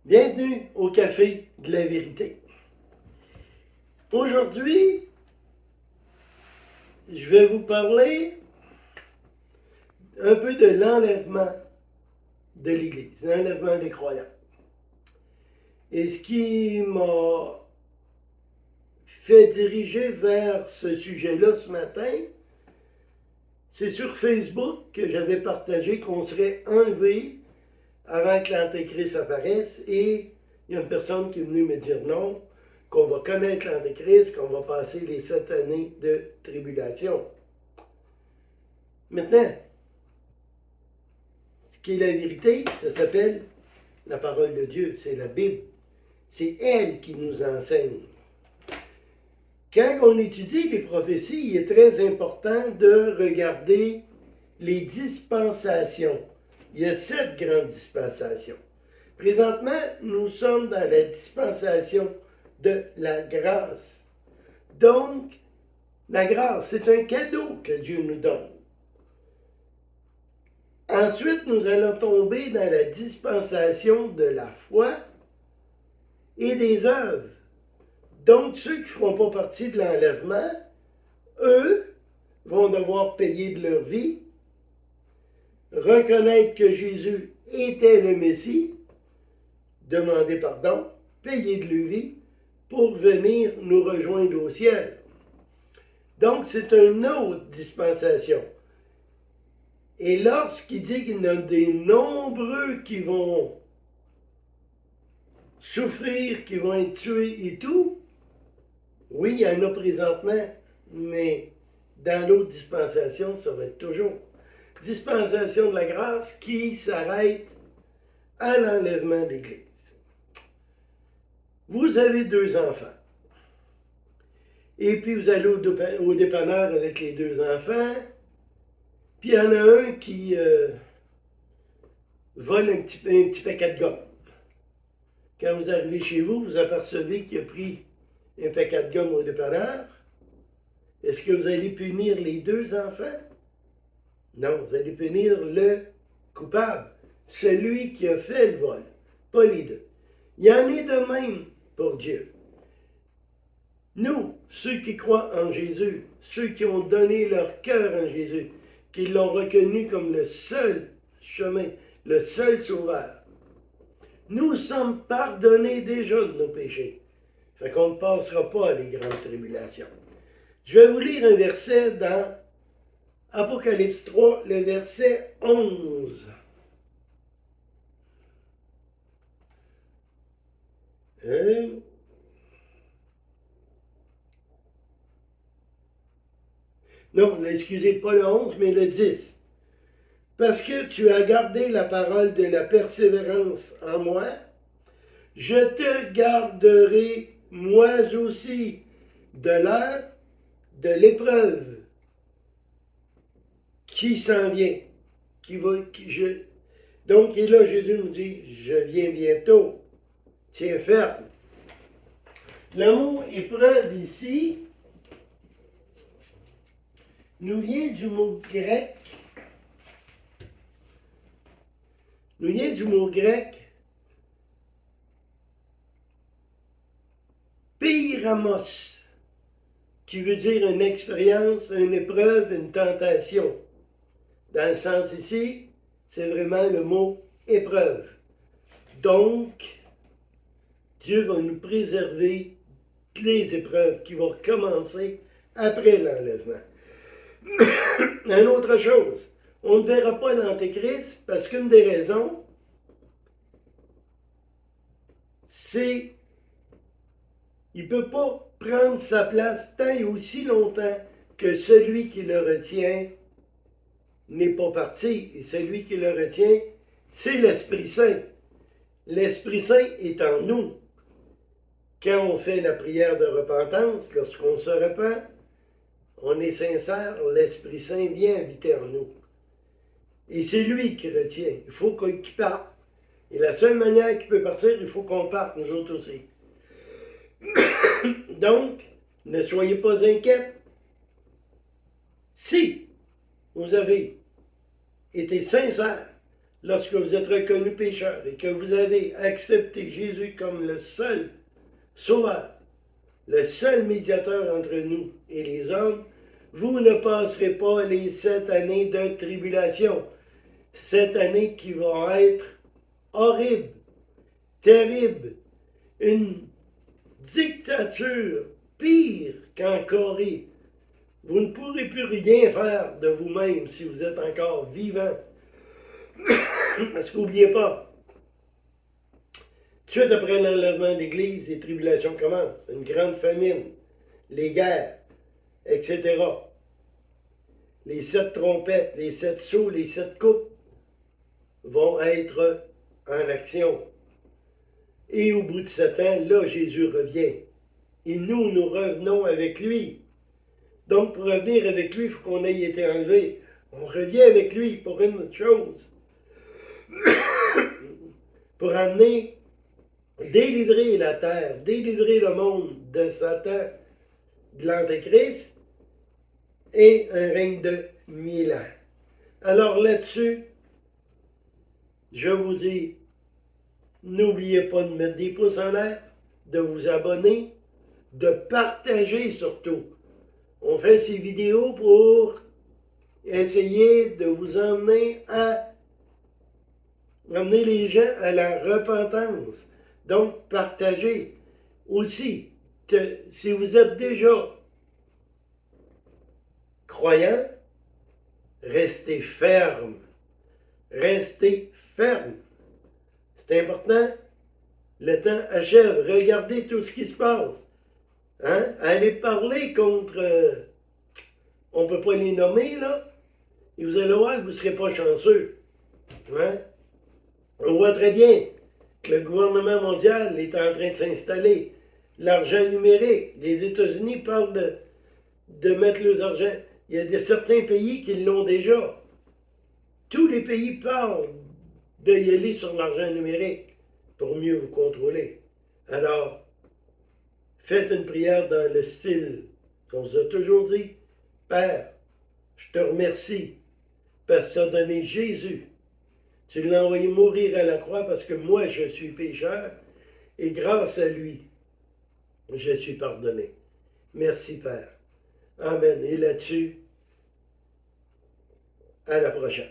Bienvenue au Café de la Vérité. Aujourd'hui, je vais vous parler un peu de l'enlèvement de l'Église, l'enlèvement des croyants. Et ce qui m'a fait diriger vers ce sujet-là ce matin, c'est sur Facebook que j'avais partagé qu'on serait enlevé avant que l'Antéchrist apparaisse, et il y a une personne qui est venue me dire non, qu'on va connaître l'Antéchrist, qu'on va passer les 7 années de tribulation. Maintenant, ce qui est la vérité, ça s'appelle la parole de Dieu, c'est la Bible. C'est elle qui nous enseigne. Quand on étudie les prophéties, il est très important de regarder les dispensations. Il y a 7 grandes dispensations. Présentement, nous sommes dans la dispensation de la grâce. Donc, la grâce, c'est un cadeau que Dieu nous donne. Ensuite, nous allons tomber dans la dispensation de la foi et des œuvres. Donc, ceux qui ne feront pas partie de l'enlèvement, eux, vont devoir payer de leur vie, reconnaître que Jésus était le Messie, demander pardon, payer de leur vie pour venir nous rejoindre au ciel. Donc, c'est une autre dispensation. Et lorsqu'il dit qu'il y en a des nombreux qui vont souffrir, qui vont être tués et tout, oui, il y en a présentement, mais dans l'autre dispensation, ça va être toujours dispensation de la grâce qui s'arrête à l'enlèvement de l'Église. Vous avez 2 enfants. Et puis vous allez au dépanneur avec les 2 enfants. Puis il y en a un qui vole un petit paquet de gomme. Quand vous arrivez chez vous, vous apercevez qu'il a pris un paquet de gomme au dépanneur. Est-ce que vous allez punir les 2 enfants? Non, vous allez punir le coupable, celui qui a fait le vol, pas les 2. Il y en est de même pour Dieu. Nous, ceux qui croient en Jésus, ceux qui ont donné leur cœur en Jésus, qui l'ont reconnu comme le seul chemin, le seul sauveur, nous sommes pardonnés déjà de nos péchés. Fait qu'on ne passera pas à les grandes tribulations. Je vais vous lire un verset dans Apocalypse 3, le verset 11. Non, excusez, pas le 11, mais le 10. Parce que tu as gardé la parole de la persévérance en moi, je te garderai moi aussi de l'heure de l'épreuve qui s'en vient. Donc, et là, Jésus nous dit, je viens bientôt. Tiens ferme. Le mot épreuve ici nous vient du mot grec. Pyramos, qui veut dire une expérience, une épreuve, une tentation. Dans le sens ici, c'est vraiment le mot épreuve. Donc, Dieu va nous préserver les épreuves qui vont commencer après l'enlèvement. Une autre chose, on ne verra pas l'Antéchrist parce qu'une des raisons, c'est qu'il ne peut pas prendre sa place tant et aussi longtemps que celui qui le retient n'est pas parti. Et celui qui le retient, c'est l'Esprit Saint. L'Esprit Saint est en nous. Quand on fait la prière de repentance, lorsqu'on se repent, on est sincère, l'Esprit Saint vient habiter en nous. Et c'est lui qui retient. Il faut qu'il parte. Et la seule manière qu'il peut partir, il faut qu'on parte, nous autres aussi. Donc, ne soyez pas inquiets. Si vous avez été sincère lorsque vous êtes reconnu pécheur et que vous avez accepté Jésus comme le seul sauveur, le seul médiateur entre nous et les hommes, vous ne passerez pas les 7 années de tribulation. 7 années qui vont être horribles, terribles, une dictature pire qu'en Corée. Vous ne pourrez plus rien faire de vous-même si vous êtes encore vivant. Parce qu'oubliez pas, tout de suite après l'enlèvement de l'Église, les tribulations commencent. Une grande famine, les guerres, etc. Les 7 trompettes, les 7 sceaux, les 7 coupes vont être en action. Et au bout de 7 ans, là, Jésus revient. Et nous revenons avec lui. Donc, pour revenir avec lui, il faut qu'on ait été enlevé. On revient avec lui pour une autre chose. Pour amener, délivrer la terre, délivrer le monde de Satan, de l'Antéchrist, et un règne de 1000 ans. Alors là-dessus, je vous dis, n'oubliez pas de mettre des pouces en l'air, de vous abonner, de partager surtout. On fait ces vidéos pour essayer de vous emmener les gens à la repentance. Donc, partagez aussi que si vous êtes déjà croyant, restez ferme. Restez ferme. C'est important. Le temps achève. Regardez tout ce qui se passe. Hein? Allez parler contre... on ne peut pas les nommer, là. Et vous allez voir que vous ne serez pas chanceux. Hein? On voit très bien que le gouvernement mondial est en train de s'installer. L'argent numérique. Les États-Unis parlent de mettre leurs argent. Il y a certains pays qui l'ont déjà. Tous les pays parlent d'y aller sur l'argent numérique pour mieux vous contrôler. Alors, faites une prière dans le style qu'on vous a toujours dit. Père, je te remercie parce que tu as donné Jésus. Tu l'as envoyé mourir à la croix parce que moi, je suis pécheur et grâce à lui, je suis pardonné. Merci, Père. Amen. Et là-dessus, à la prochaine.